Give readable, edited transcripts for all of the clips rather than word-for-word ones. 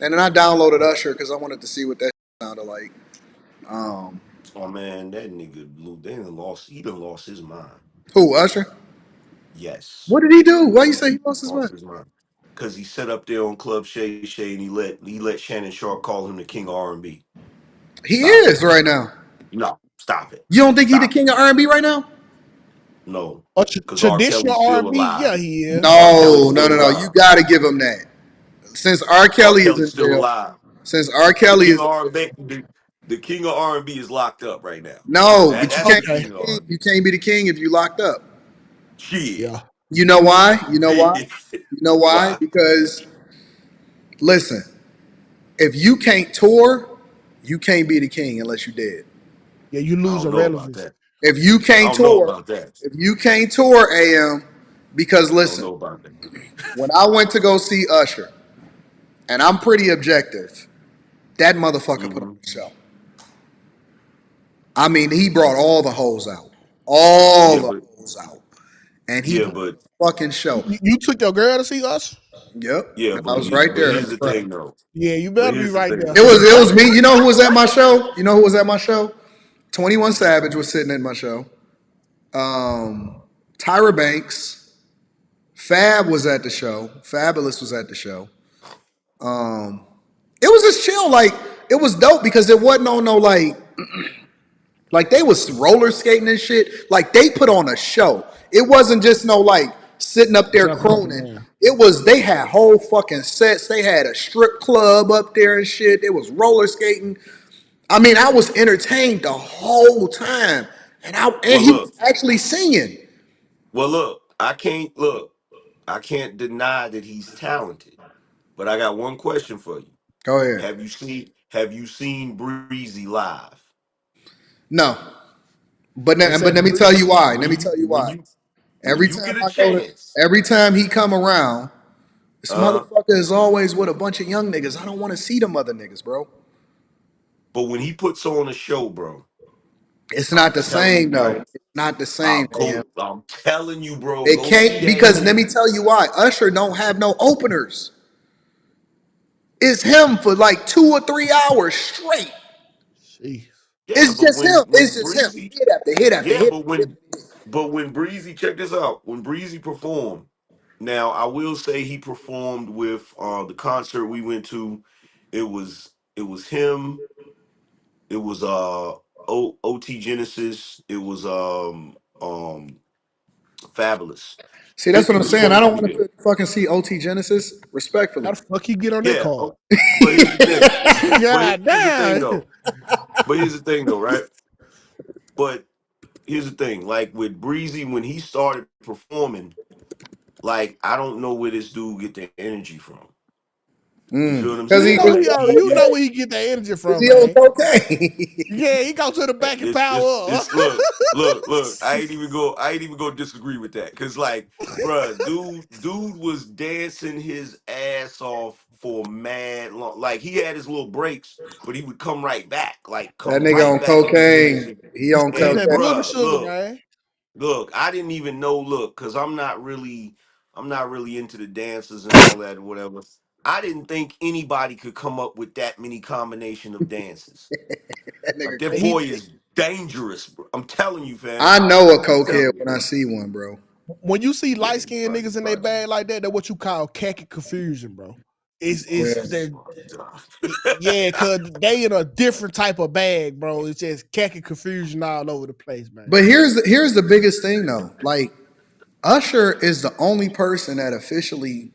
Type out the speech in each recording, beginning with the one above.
And then I downloaded Usher because I wanted to see what that sounded like. Um, Oh man, that nigga Blue, he done lost his mind. who Usher? Yes. What did he do? Why you say he lost his Lost mind? his mind. Cause he sat up there on Club Shay Shay and he let Shannon Sharp call him the king of R&B. He Stop it. is right now. No, stop it. You don't think he the Stop it. king of R&B right now? No. Or Cause R. traditional Kelly's still R&B, yeah, alive. he is. R. Kelly's No, no, still no, no. You alive. got to give him that. Since R. R. Kelly is Kelly's in still jail, alive. since R. The Kelly king of is R&B, the king of R&B is locked up right now. no, but you That's the can't be Okay, king the of king. R&B. You can't be the king if you locked up. Shit. yeah. You know why? You know why? Shit. You know why? Why? Because listen, if you can't tour, you can't be the king unless you dead. Yeah, you I lose don't a know about relevance. that. If you I can't don't know tour, about that. if you can't tour AM, because I don't listen, know about that. when I went to go see Usher, and I'm pretty objective, that motherfucker put on Hmm. a show. I mean, he brought all the hoes out, all Yeah, the but hoes out, and he yeah, put but on a fucking show. You took your girl to see us? Yep, yeah, and I was right but there in here's the the front. thing though. Yeah, you But better be here's the right thing there. though. It was me. You know who was at my show? You know who was at my show? 21 Savage was sitting at my show. Um, Tyra Banks, Fab was at the show. Fabulous was at the show. Um, it was just chill. Like it was dope because it wasn't on no like they was roller skating and shit. Like they put on a show. It wasn't just no like sitting up there Jumping up and croning. down. It was they had whole fucking sets. They had a strip club up there and shit. It was roller skating. I mean, I was entertained the whole time, and Well, he was look. actually singing. Well, look. I can't deny that he's talented. But I got one question for you. Go ahead. Have you seen Breezy live? No, They but said let me tell you why. When Let me you tell you when why. you when Every you time get a I go to, chance, every time he come around, this uh, motherfucker is always with a bunch of young niggas. I don't want to see them other niggas, bro. but when he puts on a show, bro, It's not I'm the telling same you, though. man. It's not the same, man. I'm telling you, bro. It Go see can't that because let me shit. tell you why. Usher don't have no openers. It's him for like 2 or 3 hours straight. she. Yeah, It's but just him. It's when just him. Breezy, Hit after hit after yeah, hit. but when Breezy, check this out. When Breezy performed, now I will say he performed with the concert we went to. It was him. It was OT Genesis. It was Fabulous. See, that's what Fifty I'm was saying. I supposed to don't be want there. to fucking see OT Genesis. How Respectfully. the fuck he get on that Yeah. card? Oh, but here's the thing. But God here's the thing damn. though. But here's the thing though, right? But here's the thing. Like with Breezy, when he started performing, like I don't know where this dude get the energy from. You feel what I'm Because You he know saying? was he Like on on, he you know cocaine. where he get that energy Because from, he on man. cocaine. Yeah, he go to the back and power up. it's look. I ain't even go disagree with that because like, bruh, dude was dancing his ass off for mad long. Like he had his little breaks, but he would come right back, like That come nigga right on back into the cocaine. music. He on It's And that cocaine. booger bruh, sugar, man. look, I didn't even know. Look, because I'm not really into the dances and all that or whatever. I didn't think anybody could come up with that many combination of dances. That Like nigga that And cocaine. boy he, is dangerous, bro. I'm telling you, fam. I know a I'm cokehead telling you. when I see one, bro. when you see Yeah, light skinned niggas in their bag like that, that's what you call khaki confusion, bro. It's Yeah. it's the fucked up. yeah, cause they in a different type of bag, bro. It's just khaki confusion all over the place, man. But here's the biggest thing though. Like Usher is the only person that officially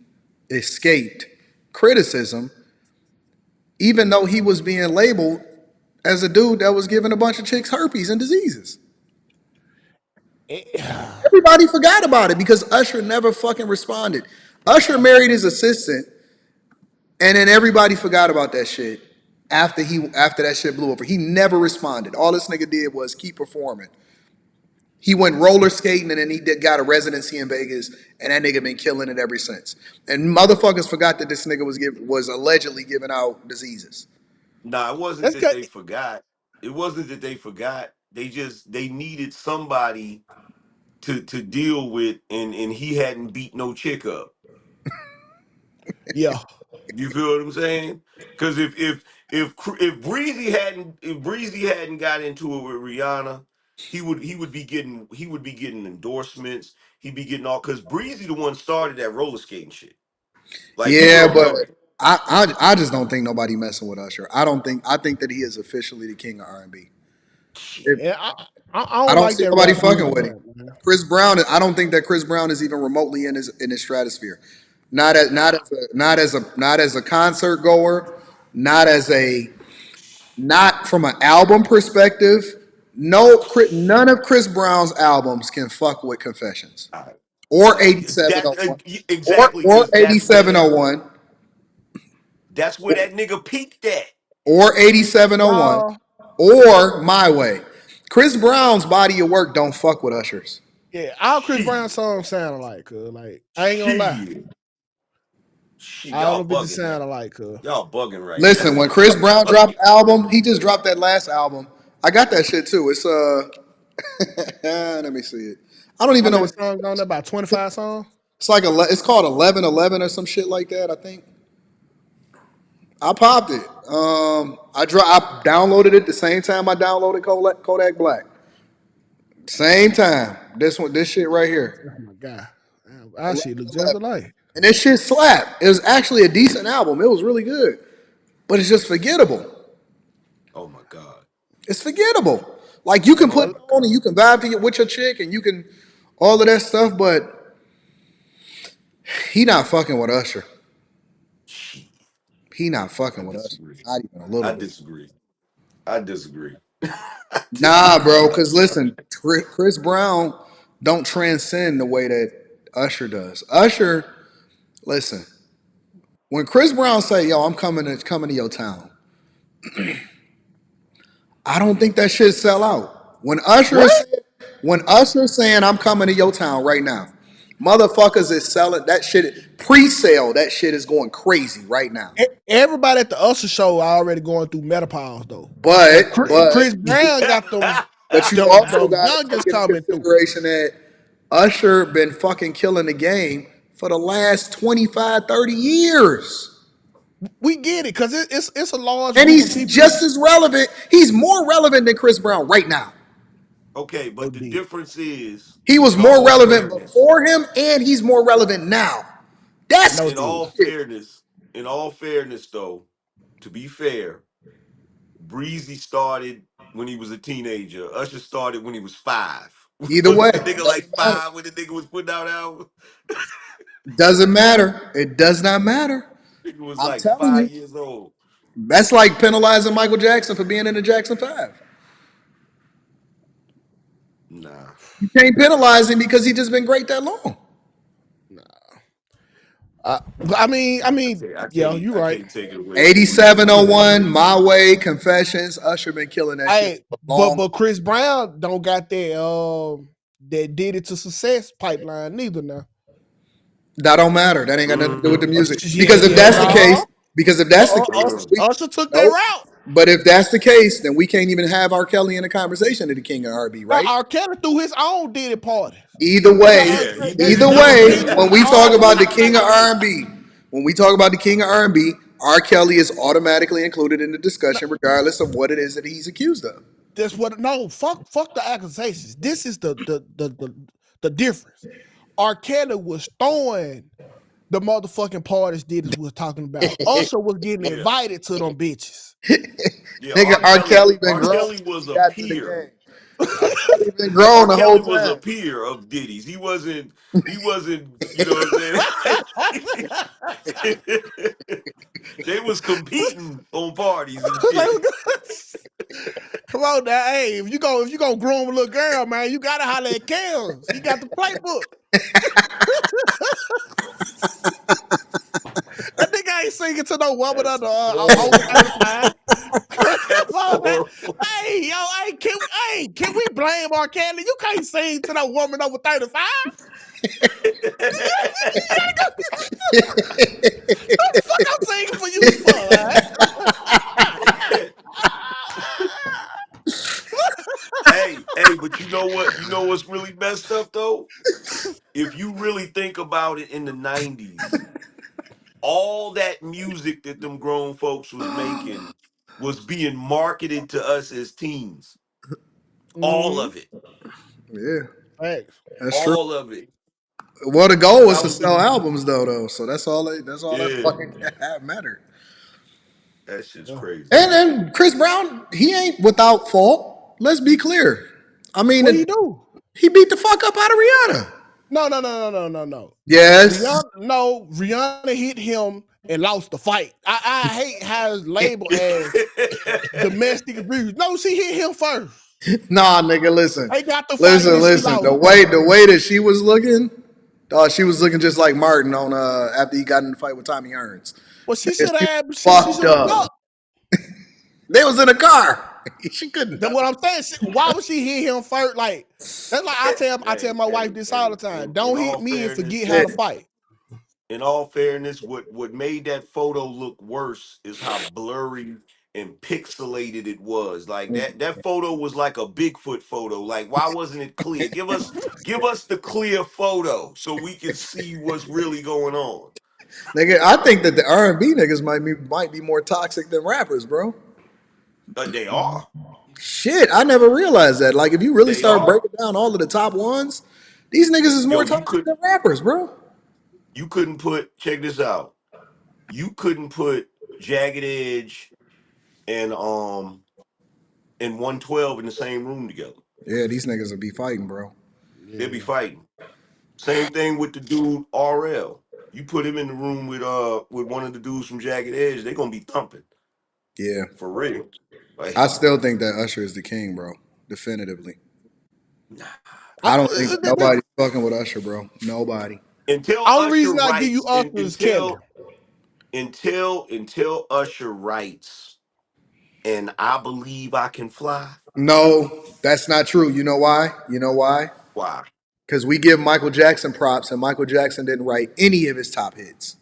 escaped criticism, even though he was being labeled as a dude that was giving a bunch of chicks herpes and diseases. It- Everybody forgot about it because Usher never fucking responded. Usher married his assistant, and then everybody forgot about that shit after that shit blew over. He never responded. All this nigga did was keep performing. He went roller skating and then got a residency in Vegas, and that nigga been killing it ever since. And motherfuckers forgot that this nigga was allegedly giving out diseases. Nah, it wasn't that's that cause they forgot. It wasn't that they forgot. They needed somebody to deal with, and he hadn't beat no chick up. yeah. You feel what I'm saying? Because if Breezy hadn't got into it with Rihanna, he would be getting endorsements. He'd be getting all because Breezy the one started that roller skating shit. Like people Yeah, don't but know that. I just don't think nobody messing with Usher. I think that he is officially the king of R&B. If Shit. Yeah, I I don't don't like see that nobody rap fucking music with him. crap, man. Chris Brown, I don't think that Chris Brown is even remotely in his stratosphere. Not as a concert goer, not as a not from an album perspective. No, none of Chris Brown's albums can fuck with Confessions I, or that 8701 exactly or because 8701 that's where that nigga peaked at. or 8701 No, or My Way. Chris Brown's body of work don't fuck with Usher's. yeah, all Chris Brown Shit. songs sound alike, cuz. Like, I ain't gonna lie. Shit. Shit. All Y'all them bitches bugging sound now. alike, cuz. Y'all bugging right now. Listen, when Chris Y'all Brown dropped bugging. the album, he just dropped that last album. I got that shit too. It's let me see it. I don't How even know many what songs on there? About 25 songs? it's like. It's called 1111 or some shit like that. I think I popped it. I downloaded it the same time I downloaded Kodak Black. Same time. This shit right here. Oh my god. Damn, our shit look just 1111. alike. And this shit slapped. It was actually a decent album. It was really good, but it's just forgettable. Oh my God. It's forgettable. Like you can put Well, it on and you can vibe with your chick and you can all of that stuff, but he not fucking with Usher. Shit. He not I fucking with Usher. disagree. Not even a I little bit. disagree. I disagree. I Nah, disagree. bro. Because listen, Chris Brown don't transcend the way that Usher does. Usher, listen, when Chris Brown say, "Yo, I'm coming to your town," I don't think that shit sell out. what? When Usher saying I'm coming to your town right now, motherfuckers is selling that shit pre-sale. That shit is going crazy right now. Everybody at the Usher show already going through menopause though. But But Chris Brown got you also the got to take youngest into coming through. consideration that Usher been fucking killing the game for the last 25, 30 years. We get it because it's a large And group of he's people. just as relevant. He's more relevant than Chris Brown right now. Okay, No but the dig. difference is, He was in more all relevant fairness, before him, and he's more relevant now. That's No in dig. all key shit. fairness, in all fairness, though, to be fair, Breezy started when he was a teenager. Usher started when he was 5. Either Was way, the nigga like doesn't matter. 5 when the nigga was putting out albums? Doesn't matter. It does not matter. Nigga was I'm like telling 5 you. years old. That's like penalizing Michael Jackson for being in the Jackson 5. Nah, You can't penalize him because he just been great that long. Yeah, you I right. can't take it away from Breezy. You right. 8701, My Way, Confessions, Usher been killing that shit Hey, for a long but Chris Brown don't got that did it to success pipeline neither now. That don't matter. That ain't got nothing to do with the Mm-hmm. music. Yeah, yeah, no. Because if that's the case, we Usher took that nope. route. But if that's the case, then we can't even have R. Kelly in a conversation to the king of R&B, Now, right? R. Kelly threw his own did it party. Either way, Yeah, he did. either That was way, King when we talk all about the week. king of R&B, when we talk about the king of R&B, R. Kelly is automatically included in the No, discussion, regardless of what it is that he's accused of. that's what. No, fuck the accusations. This is the difference. R. Kelly was throwing the motherfucking parties did as we was talking about. Usher was getting Yeah, invited to them bitches. yeah. Nigga, R. Kelly been R. grown Kelly since was he a got into the peer. game. R. Kelly been R. grown the whole Kelly was a time. peer of Diddy's. He wasn't. He wasn't. You know what I'm saying? They was competing on parties and shit. Come on now, hey, if you gonna groom a little girl, man, you gotta holler at Kels. He got the playbook. That nigga ain't singing to no woman That's under over horrible. 35. Come That's on, man. horrible. Hey, yo, can we blame R. Kelly? You can't sing to no woman over 35. What the fuck I'm singing for you for, man? Hey, but you know what? You know what's really messed up though? If you really think about it in the 90s, all that music that them grown folks was making was being marketed to us as teens. All Mm-hmm. of it. Yeah, Thanks. that's true. All of it. Well, the goal Cause was I to was sell looking. albums, though. So that's all. That's all that Yeah, fucking mattered. that shit's Yeah. crazy. And Chris Brown, he ain't without fault. Let's be clear. I mean, What do you do? he beat the fuck up out of Rihanna. No. Yes. Rihanna hit him and lost the fight. I hate how it's labeled as domestic abuse. No, she hit him first. Nah, nigga, listen. They got the fight and Listen, then she listen. lost. The way that she was looking just like Martin on after he got in the fight with Tommy Hearns. Well, she Nigga, should she have. She fucked should have ducked. up. They was in a car. She couldn't That's duck. what I'm saying. Why would she hit him first? Like that's like I tell my wife this all the time. In Don't hit all me and fairness, forget how to fight. what made that photo look worse is how blurry and pixelated it was. Like that photo was like a Bigfoot photo. Like, why wasn't it clear? Give us the clear photo so we can see what's really going on. Nigga, I think that the R&B niggas might be more toxic than rappers, bro. They Mhm. are. Shit, I never realized that. Like, if you really They start are. breaking down all of the top ones, these niggas is more Yo, toxic than rappers, bro. you couldn't put check this out. You couldn't put Jagged Edge and 112 in the same room together. Yeah, these niggas will be fighting, bro. They'll be Yeah. fighting. Same thing with the dude RL. You put him in the room with one of the dudes from Jagged Edge, they're gonna be thumping Yeah, for real. I Like, still think that Usher is the king, bro. Definitively. nah. I I, don't think nobody's fucking with Usher, bro. Nobody. Until only Usher reason I give you writes, Usher is Kelly. until Usher writes, and I believe I can fly. No, that's not true. You know why? You know why? Why? Because we give Michael Jackson props, and Michael Jackson didn't write any of his top hits.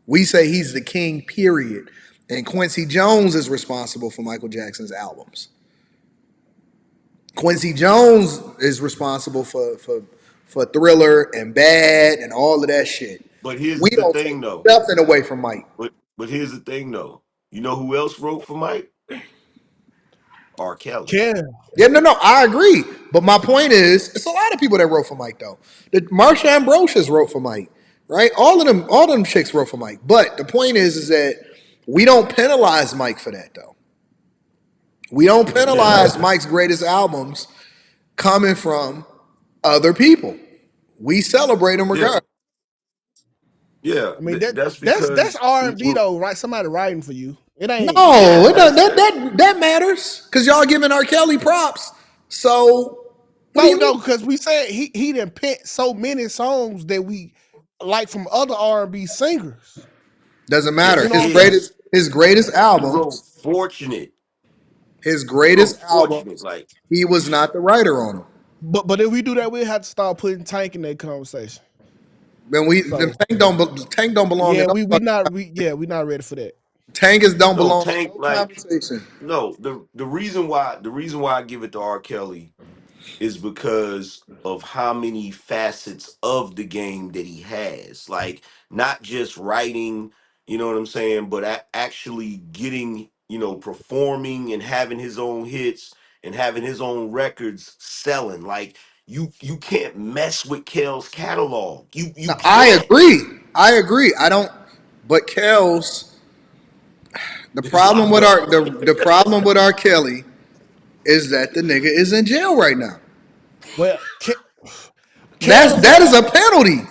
We say he's the king, period. And Quincy Jones is responsible for Michael Jackson's albums. Quincy Jones is responsible for Thriller and Bad and all of that shit. But here's We the don't take thing, though. nothing away from Mike. But here's the thing, though. You know who else wrote for Mike? R. Kelly. Kelly. Yeah, no, I agree. But my point is, it's a lot of people that wrote for Mike though. The Marsha Ambrosius wrote for Mike, right? All of them chicks wrote for Mike. But the point is that we don't penalize Mike for that though. We don't Yeah, penalize Mike's greatest albums coming from other people. We celebrate them yeah, regardless. yeah. I mean That's that's because R and B though, right? Somebody writing for you. It ain't. No, yeah, it does, that matters because y'all giving R. Kelly props. So what do you No, mean? because we said he done picked so many songs that we like from other R and B singers. Doesn't yeah. matter. You know His what I'm saying? greatest He wrote albums. Fortunate. His He wrote greatest Fortunate. albums. Like, He was not the writer on them. But if we do that, we have to start putting Tank in that conversation. The So Tank don't belong in yeah, no we not we not ready for that. Tank is don't no, belong in Tank. no Like, conversation. no. The reason why I give it to R. Kelly is because of how many facets of the game that he has. Like, not just writing, you know what I'm saying, but actually getting, performing and having his own hits and having his own records selling. Like, you can't mess with Kel's catalog. You Now, I can't. agree. I agree. I don't. But Kels, the It's problem locked with up. the problem with R. Kelly is that the nigga is in jail right now. Well, That's Kels and that is a penalty.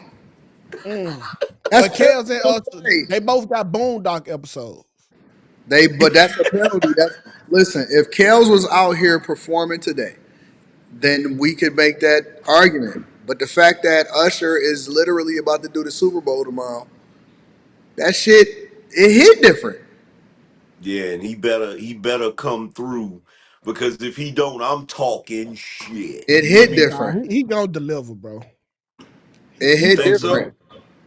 mm, That's but Kels and penalty they play. both got Boondock episodes. But that's a penalty. That's listen. If Kels was out here performing today, then we could make that argument. But the fact that Usher is literally about to do the Super Bowl tomorrow, that shit it hit different. Yeah, and he better come through because if he don't, I'm talking shit. It hit Nah, different. he gonna deliver, bro. It You hit think different. so?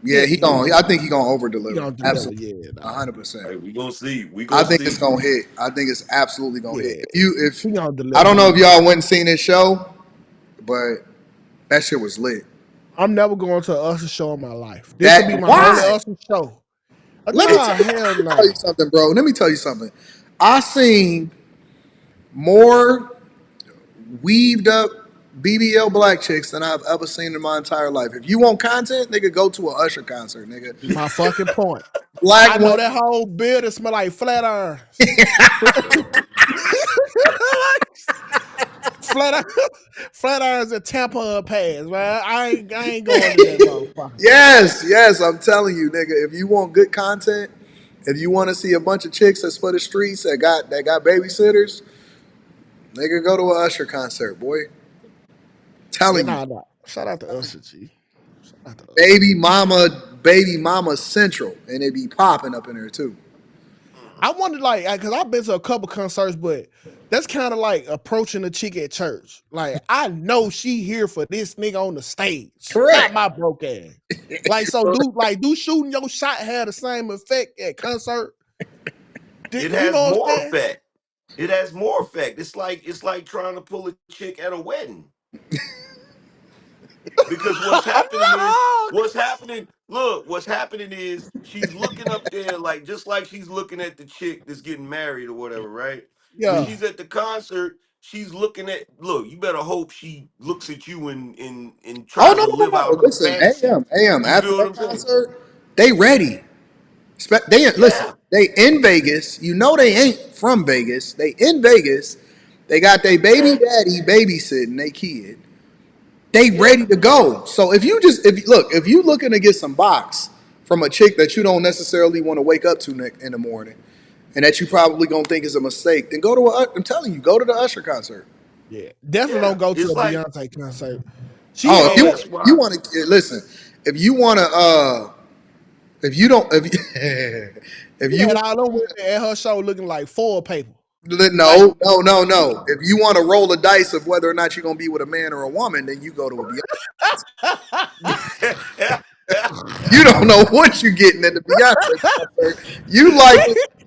Yeah, Yeah, I think he gonna over he deliver. gonna deliver. Absolutely, Yeah, nah. 100%. Hey, we gonna see. We I gonna think it's see. gonna hit. I think it's absolutely gonna hit. Yeah, If he gonna I deliver. don't know if y'all went and seen this show, but that shit was lit. I'm never going to an Usher show in my life. This will be That my only why? Usher show. Let me Nah, hell tell you nah. something, bro. Let me tell you something. I seen more weaved up BBL black chicks than I've ever seen in my entire life. If you want content, nigga, go to a Usher concert, nigga. My fucking point. Black I know women. that whole building smell like flat irons. flat, flat irons and tampon pads, man. I ain't going to that motherfucker. Yes, yes, I'm telling you, nigga. If you want good content, if you want to see a bunch of chicks that's for the streets that got babysitters, nigga, go to a Usher concert, boy. Yeah, Telling you, nah. Shout out to Usher, G. Shout out to Usher. baby mama central, and it be popping up in there too. I wondered, like, because I've been to a couple concerts, but that's kind of like approaching a chick at church. Like, I know she here for this nigga on the stage, not Correct. my broke ass. Like, so do shooting your shot have the same effect at concert? It You has know what I'm more saying? effect. It has more effect. It's like trying to pull a chick at a wedding. Because what's happening is she's looking up there like just like she's looking at the chick that's getting married or whatever, right? When Yeah. she's at the concert, she's looking at look, you better hope she looks at you and Oh tries no, to no, live no, out no. her Listen, fantasy. AM. You After feel what that I'm saying? concert, they ready. They listen. Yeah. They in Vegas. You know they ain't from Vegas. They in Vegas. They got their baby Yeah. daddy babysitting their kid. They ready Yeah. to go. So if you looking to get some box from a chick that you don't necessarily want to wake up to in the morning, and that you probably gonna think is a mistake, then go to I'm telling you, go to the Usher concert. Yeah. Definitely don't Yeah. go to It's a like, Beyonce concert. She Oh, if bro, had, that's you why. want to listen, if you want to, if you don't, if if she you had want all them women at her show looking like foil paper. no, Like, no, no, no. If you want to roll the dice of whether or not you're gonna be with a man or a woman, then you go to a Beyonce. You don't know what you're getting at the Beyonce concert. You like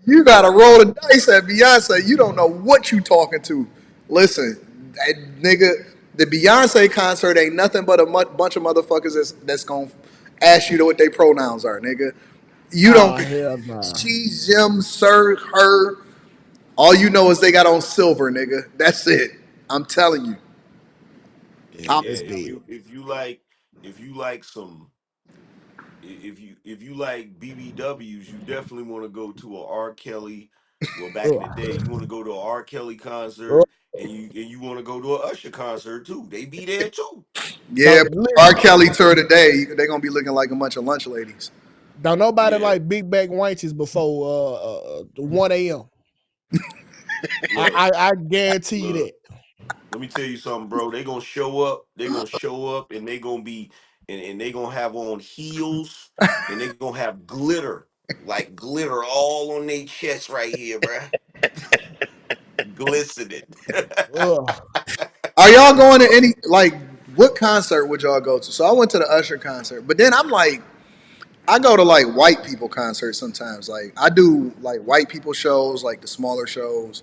you gotta roll the dice at Beyonce. You don't know what you talking to. Listen, nigga, the Beyonce concert ain't nothing but a bunch of motherfuckers that's gonna ask you what their pronouns are, nigga. You don't. oh hell nah. She, him, sir, her. All you know is they got on silver, nigga. That's it. I'm telling you. Yeah, I'm, Yeah, it's dead. if you like some if you like BBWs, you definitely want to go to a R. Kelly. Well, back in the day, Ugh. you want to go to a R. Kelly Ugh. concert, and you want to go to a Usher concert too. They be there too. yeah, Don't R. listen. Kelly tour today. They're gonna be looking like a bunch of lunch ladies. Don't nobody Yeah, like big back wenches before 1 a.m. look, I guarantee you look. that. Let me tell you something, bro. They gonna show up. They gonna show up, and they gonna be, and they gonna have on heels, and they gonna have glitter, like glitter all on their chest right here, bruh. Glistening. Ugh. Are y'all going to any like what concert would y'all go to? So I went to the Usher concert, but then I'm like, I go to like white people concerts sometimes. Like I do like white people shows, like the smaller shows,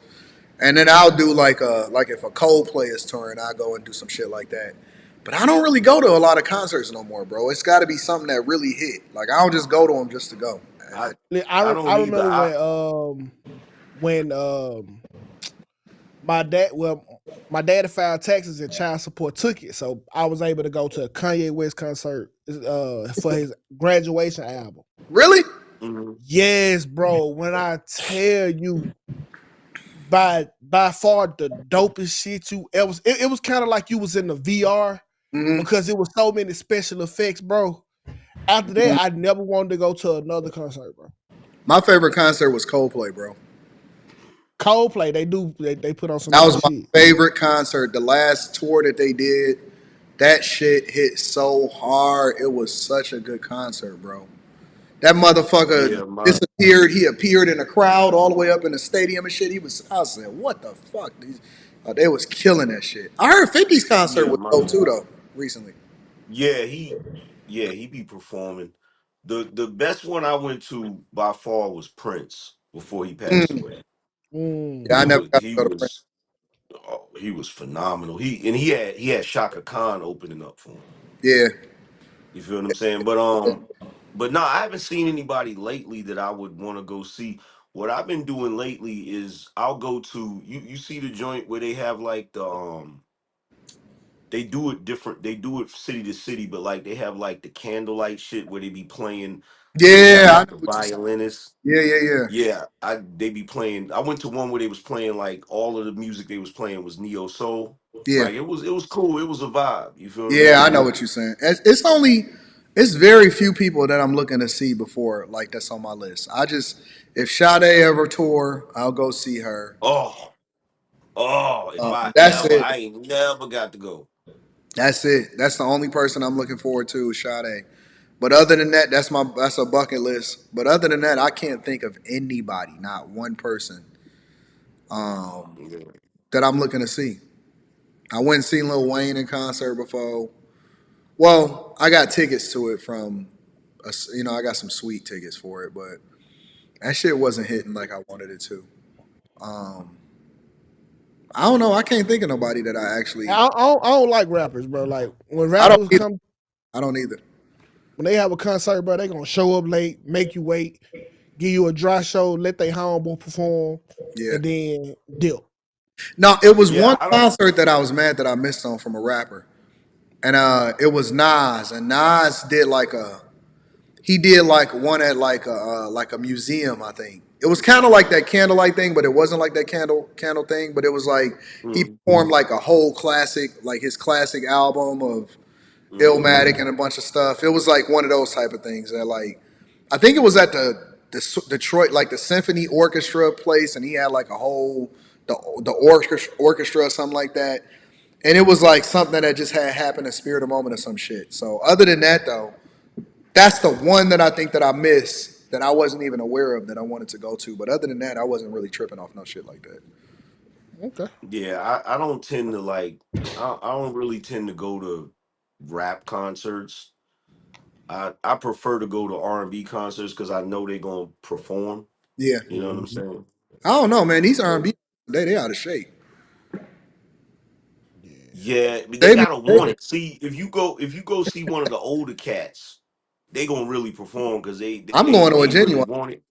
and then I'll do like if a Coldplay is touring, I go and do some shit like that. But I don't really go to a lot of concerts no more, bro. It's got to be something that really hit. Like I don't just go to them just to go. I I I don't either. remember I when my dad my daddy filed taxes and child support took it, so I was able to go to a Kanye West concert for his graduation album. Really? mhm. Yes, bro. When I tell you, by far the dopest shit you ever. It was kind of like you was in the VR Mm-hmm. because it was so many special effects, bro. After that, I never wanted to go to another concert, bro. My favorite concert was Coldplay, bro. Coldplay, they put on some That good was my shit. favorite concert. The last tour that they did, that shit hit so hard. It was such a good concert, bro. That motherfucker Yeah, my disappeared. He appeared in a crowd all the way up in the stadium and shit. I was saying, what the fuck? They was killing that shit. I heard 50's concert yeah was dope my too, though, recently. yeah he be performing. The best one I went to by far was Prince before he passed Mm. away. Mm. Yeah, I He never was got to he go to Prince. was oh, he was phenomenal. He had Shaka Khan opening up for him. Yeah. You feel what I'm saying? But no, I haven't seen anybody lately that I would want to go see. What I've been doing lately is I'll go to you see the joint where they have like they do it different. They do it city to city, but like they have like the candlelight shit where they be playing, where they have Yeah, I like know the what you're saying. violinist. Yeah, yeah, yeah, Yeah, I they be playing. I went to one where they was playing like all of the music they was playing was neo soul. yeah, Like it was cool. It was a vibe. You feel what I'm yeah. I know saying? what you're saying. It's only it's very few people that I'm looking to see before like that's on my list. I just if Sade ever tour, I'll go see her. Oh, oh, if I That's ever, it. I ain't never got to go. That's it. That's the only person I'm looking forward to is Sade. But other than that, that's a bucket list. But other than that, I can't think of anybody, not one person, um, Yeah. that I'm looking to see. I went and seen Lil Wayne in concert before. Well, I got tickets to it from, I got some sweet tickets for it, but that shit wasn't hitting like I wanted it to. Um, I don't know. I can't think of nobody that I actually. I don't like rappers, bro. Like when I don't rappers either. come, I don't either. when they have a concert, bro, they gonna show up late, make you wait, give you a dry show, let they humble perform, Yeah. and then dip. No, it was Yeah, one I don't. concert that I was mad that I missed on from a rapper, and it was Nas, and Nas did like a he did like one at like a museum, I think. It was kind of like that candlelight thing, but it wasn't like that candle thing. But it was like he Mm, performed like a whole classic, like his classic album of mm, Illmatic and a bunch of stuff. It was like one of those type of things that like I think it was at the Detroit like the symphony orchestra place, and he had like a whole the orchestra or something like that. And it was like something that just had happened in spirit of moment or some shit. So other than that though, that's the one that I think that I missed that I wasn't even aware of that I wanted to go to. But other than that, I wasn't really tripping off no shit like that. Okay. yeah, I don't tend to like. I don't really tend to go to rap concerts. I prefer to go to R&B concerts because I know they're gonna perform. Yeah, You know what Hmm. I'm saying? I don't know, man. These So R&B they out of shape. Yeah. yeah, but they They be, gotta they want it. See, if you go see one of the older cats, they gonna really perform because they I'm they going to a they really genuine. want it.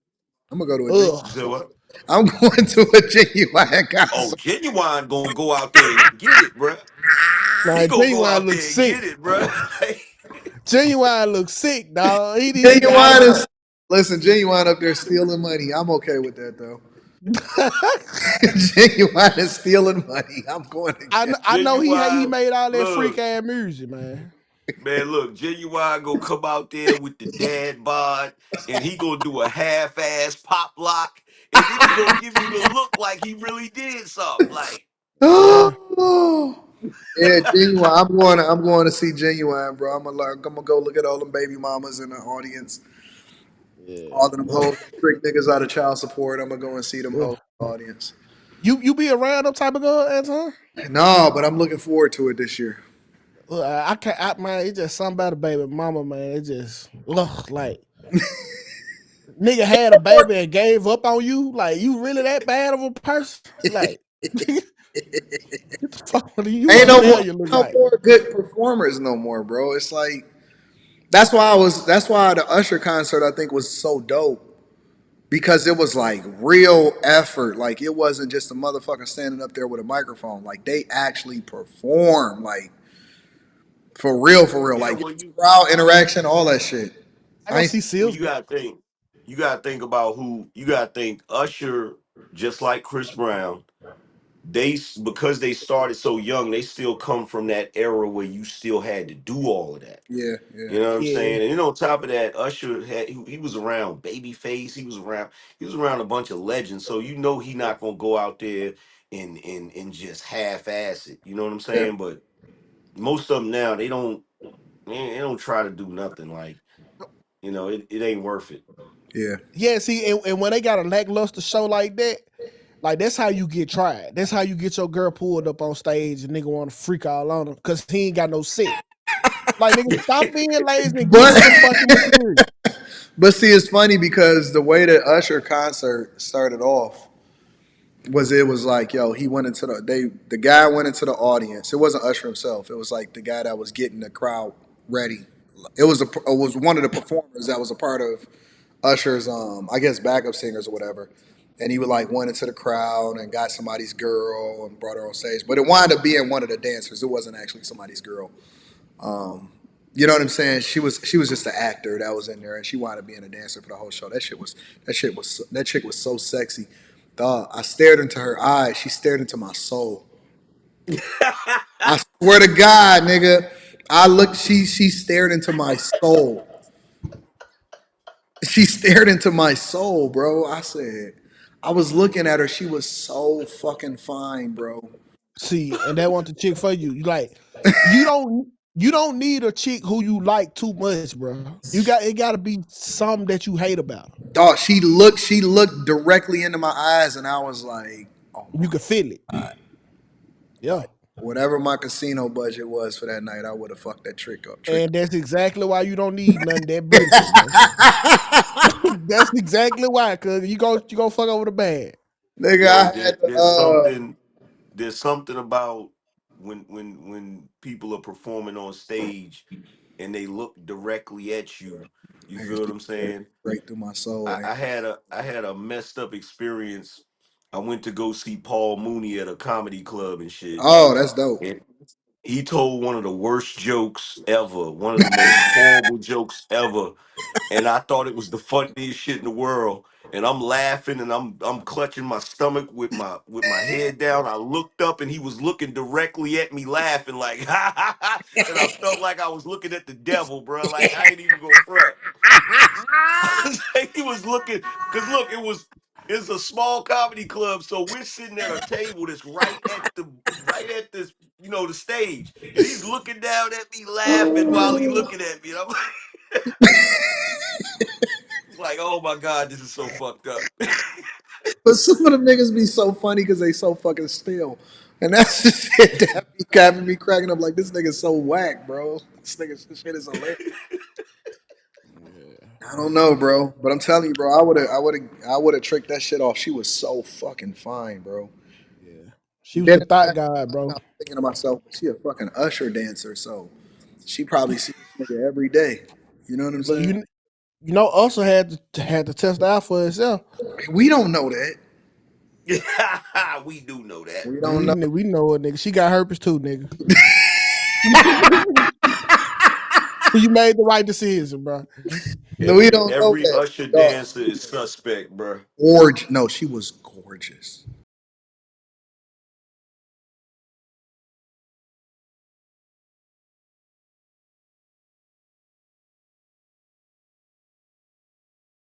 I'm gonna go to a genuine. You said Ugh. what? I'm going to a genuine Oh, concert. Genuine gonna go out there and get it, bruh. He Man, gonna go Genuine out looks there and sick. get it, bruh. Genuine looks sick, dog. He need to Genuine goddamn. is listen. Genuine up there stealing money. I'm okay with that though. Genuine is stealing money. I'm going to get. I know he Genuine, made all that freak look, ass music, man. man, look, Genuine gonna come out there with the dad bod, and he gonna do a half-ass pop lock, and then he gonna give you the look like he really did something. Like, Yeah. Oh, yeah, genuine. I'm going to see genuine, bro. I'm gonna go look at all them baby mamas in the audience. Yeah. All of them hoes, trick niggas out of child support. I'm gonna go and see them Ugh. hoes in the audience. You be around them type of girl, Anton? No, but I'm looking forward to it this year. I can't. Man, it's just something about a baby mama, man. It just ugh, like nigga had a baby and gave up on you. Like you really that bad of a person? Like get the fuck out of you. Ain't What the no hell more, you look no like? more good performers no more, bro. It's like that's why the Usher concert I think was so dope because it was like real effort. Like it wasn't just a motherfucker standing up there with a microphone. Like they actually perform, like for real. yeah, Like well, you crowd interaction, all that shit. I I go ain't see well, you Sills. gotta think. You gotta think about who. You gotta think Usher, just like Chris Brown. Because they started so young, they still come from that era where you still had to do all of that. yeah, yeah, You know what I'm Yeah, saying? And then on top of that, Usher he was around Babyface. He was around a bunch of legends. So you know he not gonna go out there and just half ass it. You know what I'm yeah, saying? But most of them now they don't try to do nothing. Like it ain't worth it. yeah, yeah. See, and when they got a lackluster show like that, like that's how you get tried. That's how you get your girl pulled up on stage and nigga want to freak all on him because he ain't got no set. Like nigga, stop being lazy and give but me some fucking material. but see, it's funny because the way that Usher concert started off was it was like yo he went into the guy went into the audience. It wasn't Usher himself. It was like the guy that was getting the crowd ready, it was one of the performers that was a part of Usher's I guess backup singers or whatever. And he would like went into the crowd and got somebody's girl and brought her on stage. But it wound up being one of the dancers. It wasn't actually somebody's girl. Um, you know what I'm saying? She was just an actor that was in there, and she wound up being a dancer for the whole show. That chick was so sexy. Dog, I stared into her eyes. She stared into my soul. I swear to God, nigga. I looked. She stared into my soul. She stared into my soul, bro. I said, I was looking at her. She was so fucking fine, bro. See, and that want the chick for you. You like, you don't need a chick who you like too much, bro. It got to be something that you hate about her. Dog, she looked directly into my eyes, and I was like, oh You my can feel it. God. Yeah. Like, whatever my casino budget was for that night, I would have fucked that trick. And that's exactly why you don't need nothing that British, bro. That's exactly why, cause you go fuck over the bag. Nigga, Yo, I had to, there's something about when people are performing on stage and they look directly at you. You nigga, feel what she I'm stared saying? straight through my soul. I had a messed up experience. I went to go see Paul Mooney at a comedy club and shit. Oh, that's dope. And he told one of the worst jokes ever, one of the most horrible jokes ever. And I thought it was the funniest shit in the world. And I'm laughing and I'm clutching my stomach with my head down. I looked up and he was looking directly at me laughing like ha ha ha. And I felt like I was looking at the devil, bro. Like I ain't even gonna front. He was looking because look, it's a small comedy club, so we're sitting at a table that's right at this, the stage, and he's looking down at me laughing while he looking at me. And I'm like, oh my god, this is so fucked up. But some of them niggas be so funny because they so fucking still. And that's the shit that be having me cracking up like this nigga's so whack, bro. This shit is hilarious. Yeah, I don't know, bro. But I'm telling you, bro, I would have tricked that shit off. She was so fucking fine, bro. yeah. She was Then the at the thought back of guy, my mind, bro. I'm thinking to myself, she a fucking Usher dancer, so she probably see this nigga every day. You know what I'm But saying? also had to test out for itself. We don't know that. We do know that. We don't We know. we know it, nigga. She got herpes too, nigga. You made the right decision, bro. No, we Hey, don't know every that. Usher Dog, dancer is suspect, bro. gorgeous. No, she was gorgeous.